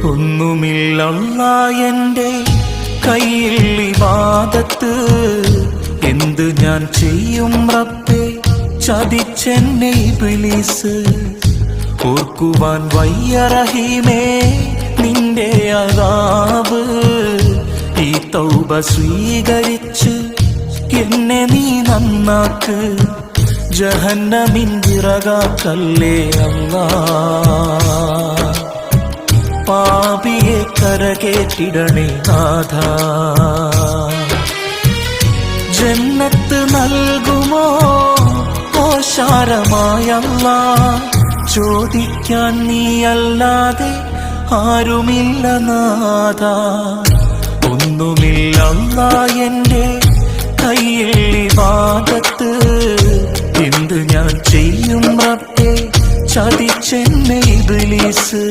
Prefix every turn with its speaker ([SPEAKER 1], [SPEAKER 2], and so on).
[SPEAKER 1] ഒന്നുമില്ല എൻ്റെ കയ്യിൽ ഇബാദത്ത്, എന്ത് ഞാൻ ചെയ്യും റബ്ബേ ചതിച്ചെന്നെ ഇബ്ലീസ്. ഓർക്കുവാൻ വയ്യ റഹീമേ നിന്റെ അദാബ്, ഈ തൗബ സ്വീകരിച്ച് എന്നെ നീ നന്നാക്ക്, ജഹന്നമിൻ വിറകാക്കല്ലേ അല്ലാ. പാപിയെ കരകേറ്റിടണേ നാഥാ, ജന്നത്ത് നൽകുമോ ഓശാരമായല്ലാ. ചോദിക്കാൻ നീയല്ലാതെ ആരുമില്ല നാഥാ. ഒന്നുമില്ല എൻ്റെ കയ്യിൽ ഇബാദത്ത്, എന്ത് ഞാൻ ചെയ്യും റബ്ബേ ചതിച്ചെന്നെ ഇബ്ലീസ്.